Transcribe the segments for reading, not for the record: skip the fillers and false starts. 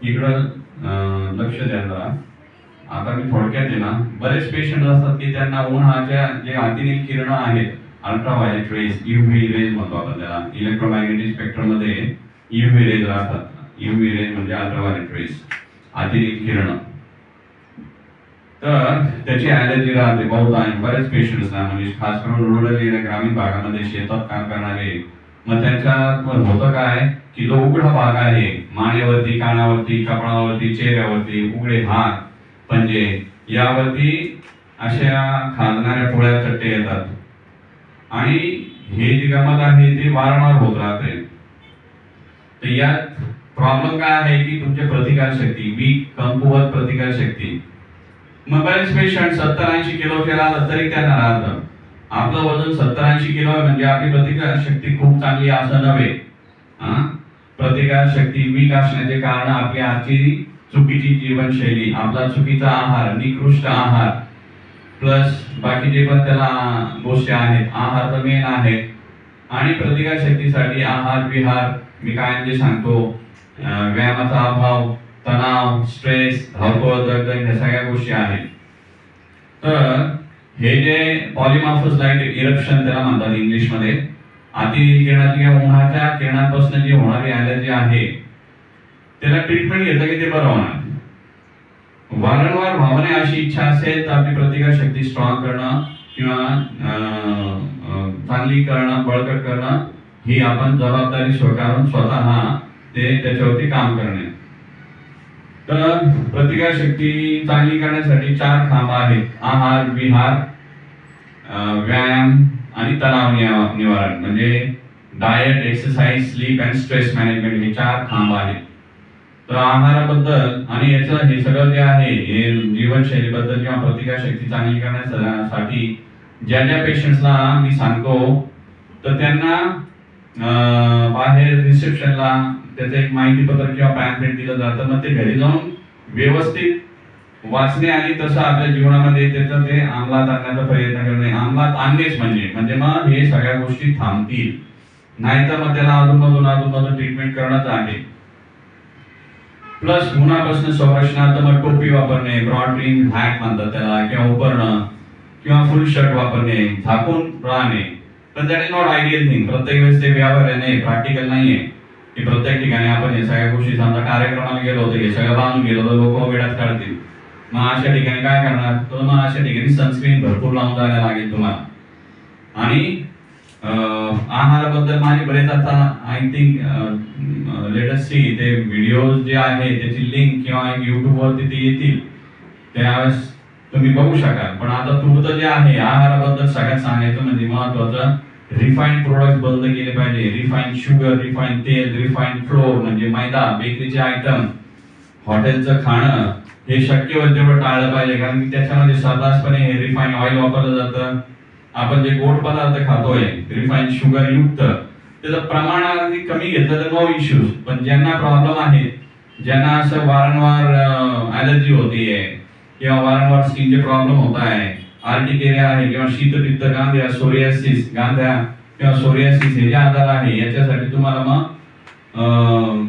इकडं लक्ष द्या जरा. आता मी थोडक्यात आहे ना, बरेच पेशंट असतात की त्यांना उन्हाच्या जे अतिनील किरणं आहेत, अल्ट्राव्हायोलेट रेज, यूव्ही रेज म्हणतो आपण त्याला, इलेक्ट्रोमॅग्नेटिक स्पेक्ट्रम मध्ये यूव्ही रेज राहतात. यूव्ही रेज म्हणजे अल्ट्राव्हायोलेट रेज, अतिनील किरणं. तर त्याची ॲलर्जी राहते बहुधा बरेच पेशंट्सना, म्हणजे खास करून रुरल एरिया, ग्रामीण भागामध्ये शेतात काम करणारे. मग त्याच्यात होतं काय की जो उघडा भाग आहे, मानेवरती, कानावरती, कपाळावरती, चेहऱ्यावरती उघडे हात, पंजे यावरती अशा खाजणाऱ्या पोळ्या चट्टे येतात. आणि हे जी गमत आहे ती वारंवार होत राहते. तर यात प्रॉब्लेम काय आहे की तुमची प्रतिकारशक्ती वीक, कमकुवत प्रतिकारशक्ती. मग बरेच पेशंट 70-80 किलोचे राहतात तरी त्यांना राहतं. आपलं वजन 70-80 किलो आहे म्हणजे आपली प्रतिकारशक्ती खूप चांगली असं नव्हे. प्रतिकारशक्ती वीक असण्याचे कारण आपली आजची चुकीची जीवनशैली, आपला चुकीचा आहार, निकृष्ट आहार, प्लस बाकीचे पण त्याला गोष्टी आहेत. आहार तर मेन आहे. आणि प्रतिकारशक्तीसाठी आहार विहार मी काय जे सांगतो, व्यायामाचा अभाव, तणाव, स्ट्रेस, धावपळ, दगदग ह्या सगळ्या गोष्टी आहेत. तर हे जे पॉलिमॉर्फस लाईट इरप्शन त्याला म्हणतात इंग्लिशमध्ये, अतिनील किरणाची किंवा उन्हाच्या किरणांपासून जी होणारी ॲलर्जी आहे त्याला ट्रीटमेंट घेतलं की ते बरं होणार. वारंवार भावने अशी इच्छा असेल तर आपली प्रतिकारशक्ती स्ट्रॉंग करणं किंवा चांगली करणं, बळकट करणं ही आपण जबाबदारी स्वीकारून स्वतः ते त्याच्यावरती काम करणे. तर प्रतिकारशक्ती चांगली करण्यासाठी 4 खांब आहेत: आहार विहार, व्यायाम आणि तणाव निवारण. म्हणजे diet, exercise, sleep and stress management, हे 4 खांब आहेत. तर आहाराबद्दल आणि याचं हे सगळं जे आहे हे जीवनशैलीबद्दल किंवा प्रतिकारशक्ती चांगली करण्यासाठी ज्या ज्या पेशंट्सला मी सांगतो तर त्यांना बाहेर रिसेप्शनला त्याचं एक माहितीपत्र किंवा पॅम्पलेट दिलं जातं. मग ते घरी जाऊन व्यवस्थित वाचणे आणि तसं आपल्या जीवनामध्ये त्याचं ते अंमलात आणण्याचा प्रयत्न करणे. अंमलात आणणेच म्हणजे मग हे सगळ्या गोष्टी थांबतील. नाहीतर मग त्याला अधूनमधून ट्रीटमेंट करणंच आहे. प्लस उन्हापासून संरक्षणार्थ मग टोपी वापरणे, ब्रॉड ब्रिम हॅट म्हणतात त्याला, किंवा उपरणं किंवा फुल शर्ट वापरणे, झाकून राहणे. पण that is not ideal thing. प्रत्येक वेळेस ते व्यवहार नाही, प्रॅक्टिकल नाहीये की प्रत्येक ठिकाणी आपण हे सगळ्या गोष्टी, समजा कार्यक्रमाला गेलो होतो हे सगळं बांधून गेलो तर लोक वेळात काढतील. मग अशा ठिकाणी काय करणार, तर मग अशा ठिकाणी सनस्क्रीन भरपूर लावून जायला लागेल तुम्हाला. आणि आहाराबद्दल माझे बरेच आता I think let us see ते व्हिडिओज जे आहे त्याची लिंक किंवा YouTube वरती ते येतील, त्यावेळेस तुम्ही बघू शकाल. पण आता तुमचं जे आहे आहाराबद्दल सगळ्यात सांगायचं म्हणजे महत्वाचं, रिफाईंड प्रोडक्ट बंद केले पाहिजे. रिफाईंड शुगर, रिफाईंड तेल, रिफाईंड फ्लोर म्हणजे मैदा, बेकरीचे आयटम, हॉटेलचं खाणं हे शक्य होईल तेवढं टाळलं पाहिजे. कारण की त्याच्यामध्ये सर्रासपणे हे रिफाईंड ऑइल वापरलं जातं. आपण जे गोड पदार्थ खातोय रिफाईंड शुगर युक्त, त्याचं प्रमाण अगदी कमी घेतलं तर नो इश्यूज. पण ज्यांना प्रॉब्लेम आहे, ज्यांना असं वारंवार ॲलर्जी होतीये किंवा वारंवार स्किनचे प्रॉब्लेम होत आहे, आर्टिकेरिया आहे किंवा शीतपित्त गांध्या, सोरियासिस गांध्या किंवा सोरियासिस हे जे आजार आहे, याच्यासाठी तुम्हाला मग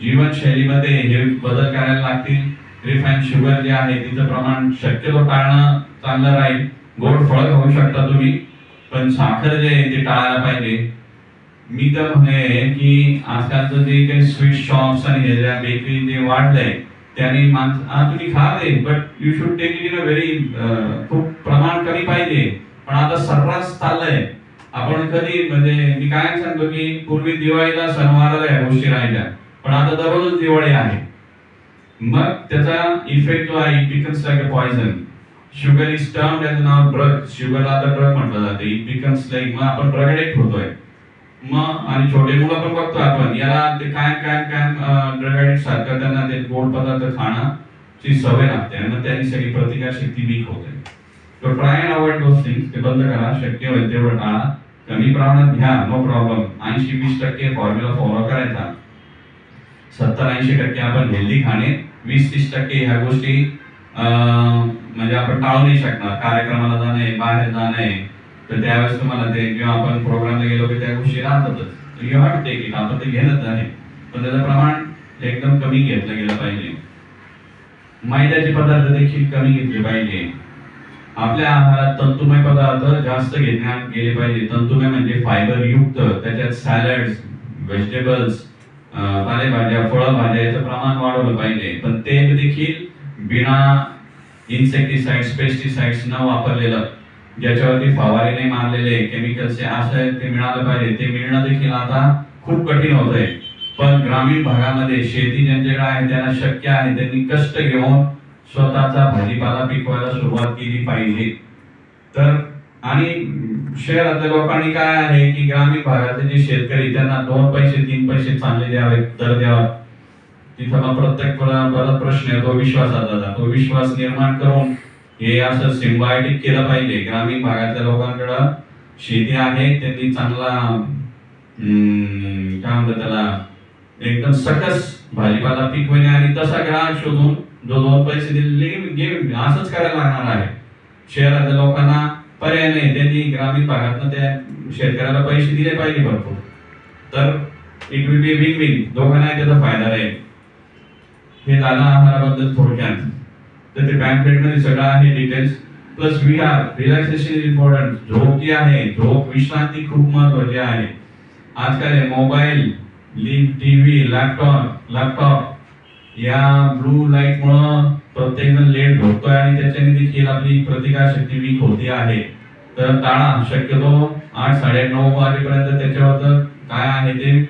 जीवनशैलीमध्ये हे बदल करायला लागतील. रिफाईंड शुगर जे आहे तिचं प्रमाण शक्यतो टाळणं चांगलं राहील. गोड फळं खाऊ शकता तुम्ही, पण साखर जे आहे ते टाळायला पाहिजे. मी तर म्हणे की आजकालचं जे काही स्वीट शॉप्स आणि हे ज्या बेकरी जे वाढलंय त्याने तुम्ही खा ते, but you should take it in a very, खूप प्रमाण कमी पाहिजे. पण आता सर्रास चाललंय. आपण कधी म्हणजे मी काय सांगतो की पूर्वी दिवाळीला सणवाराला या गोष्टी राहिल्या, पण आता दररोजच दिवाळी आहे. मग त्याचा इफेक्ट जो आहे it becomes like a poison. Sugar is termed as now drug. शुगरला आता ड्रग म्हटलं जातं. इट बिकम्स लाईक, मग आपण ड्रग ॲडिक्ट होतोय. मग आणि छोटे मुलं पण बघतो आपण, याला ते काय ड्रग ॲडिक्ट सारखं त्यांना ते गोड पदार्थ खाण्याची सवय लागते आणि मग त्यांनी सगळी प्रतिकारशक्ती वीक होते. तो try and avoid those things. ते बंद करा, शक्य होईल तेवढं टाळा. कमी प्रमाणात घ्या, नो प्रॉब्लेम. 80-20% फॉर्म्युला फॉलो करायचा. 70-80% आपण हेल्दी खाणे, 20-30% ह्या गोष्टी म्हणजे आपण टाळू नाही शकणार. कार्यक्रमाला जाणे, बाहेर जाणे, तर त्यावेळेस तुम्हाला ते जेव्हा आपण प्रोग्रामला गेलो की त्या गोष्टी राहतातच. You have to take it. आपण ते घेणंच आहे, पण त्याचं प्रमाण एकदम कमी घेतलं गेलं पाहिजे. मैद्याचे पदार्थ देखील कमी घेतले पाहिजे. आपल्या आहारात तंतुमय पदार्थ जास्त घेण्यात गेले पाहिजे. तंतुमय म्हणजे फायबर युक्त, त्याच्यात सॅलड्स, व्हेजिटेबल्स, पालेभाज्या, फळभाज्या याचं प्रमाण वाढवलं पाहिजे. पण ते देखील बिना इन्सेक्टिसाइड्स, पेस्टिसाइड्स न वापरलेलं, ज्याच्यावरती फवारे नाही मारलेले, केमिकल्सचे असं ते मिळालं पाहिजे. ते मिळणं देखील आता खूप कठीण होत आहे. पण ग्रामीण भागामध्ये शेती ज्यांच्याकडे आहे त्यांना शक्य आहे, त्यांनी कष्ट घेऊन स्वतःचा भाजीपाला पिकवायला सुरुवात केली पाहिजे. तर आणि शहरातल्या लोकांनी काय आहे की ग्रामीण भागातले जे शेतकरी त्यांना 2 पैसे 3 पैसे चांगले द्यावे, दर द्यावा. तिथं मग प्रत्येक परत प्रश्न येतो विश्वासाचा. तो विश्वास निर्माण करून हे असं सिम्बायोटिक केलं पाहिजे. ग्रामीण भागातल्या लोकांकडे शेती आहे, त्यांनी चांगला काय म्हणतात त्याला एकदम सकस भाजीपाला पिकवणे आणि तसा ग्राहक शोधून जो 2 पैसे दिले असंच करायला लागणार आहे. शहरातल्या लोकांना पर्याय नाही, त्यांनी ग्रामीण भागातनं त्या शेतकऱ्याला पैसे दिले पाहिजे भरपूर. तर it will be win win, दोघांनाही त्याचा फायदा राहील. हे झालं आहाराबद्दल थोडक्यात. तर ते पॅम्पलेटमध्ये सगळं आहे details. Plus Vihar, relaxation is important. झोप जी आहे, झोप विश्रांती खूप महत्त्वाची आहे. आजकाल मोबाईल, टीव्ही, लॅपटॉप या ब्लू लाईट मुळे प्रत्येकजण लेट झोपतोय आणि त्याच्याने देखील आपली प्रतिकारशक्ती वीक होते आहे. तर टाळा, शक्यतो 8, 8:30 वाजेपर्यंत त्याच्यावर काय आहे ते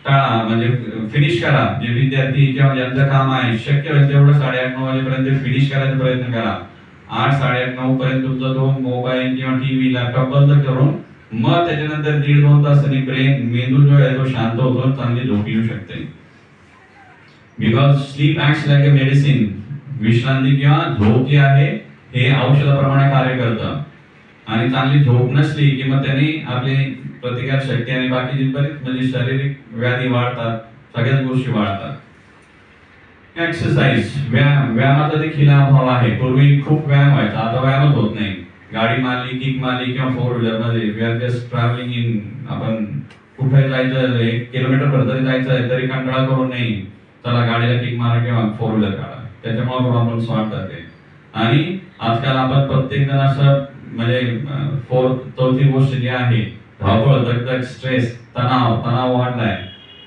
टाळा, म्हणजे फिनिश करा. जे विद्यार्थी किंवा ज्यांचं काम आहे शक्य होईल तेवढं 8:30-9 वाजेपर्यंत फिनिश करायचा प्रयत्न करा. 8, 8:30-9 पर्यंत तुमचा तो मोबाईल किंवा टीव्ही, लॅपटॉप बंद करून मग त्याच्यानंतर 1.5-2 तासांनी मेंदू जो आहे तो शांत होतो, चांगली झोप येऊ शकते. Because sleep acts like a medicine. विश्रांती किंवा झोप जी आहे हे औषधाप्रमाणे कार्य करतं. आणि चांगली झोप नसली की मग त्याने आपली प्रतिकार शक्ती आणि बाकीची बरीच म्हणजे शारीरिक व्याधी वाढतात, सगळ्याच गोष्टी वाढतात. एक्सरसाइज, व्यायामाचा देखील अभाव आहे. पूर्वी खूप व्यायाम व्हायचा, आता व्यायामच होत नाही. गाडी मारली, किक मारली किंवा 4 व्हीलर मध्ये we are just travelling in. आपण कुठे जायचं, 1 किलोमीटर भर जरी जायचं तरी कंटाळा करून नाही, चला गाडीला किक मारा किंवा 4 व्हीलर काढा. त्याच्यामुळे प्रॉब्लेम्स वाढतात ते. आणि आजकाल आपण प्रत्येक जण असं म्हणजे चौथी गोष्ट जी आहे धावपळ, दगदग, स्ट्रेस, तणाव वाढलाय.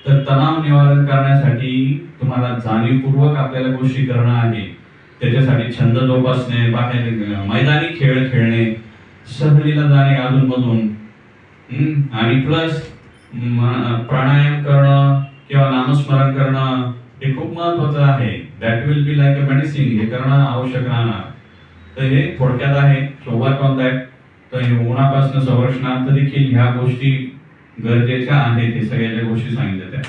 तर तणाव निवारण करण्यासाठी तुम्हाला जाणीवपूर्वक आपल्याला गोष्टी करणं आहे. त्याच्यासाठी छंद जोपासणे, बाहेर मैदानी खेळ खेळणे, सहलीला जाणे अधूनमधून, आणि प्लस प्राणायाम करणं किंवा नामस्मरण करणं हे खूप महत्वाचं आहे. That will be like a medicine. हे करणं आवश्यक राहणार. तर हे थोडक्यात आहे. So work on that. तर हे उन्हापासून संरक्षणार्थ देखील ह्या गोष्टी गरजेच्या आहेत. हे सगळ्या गोष्टी सांगितल्या त्या.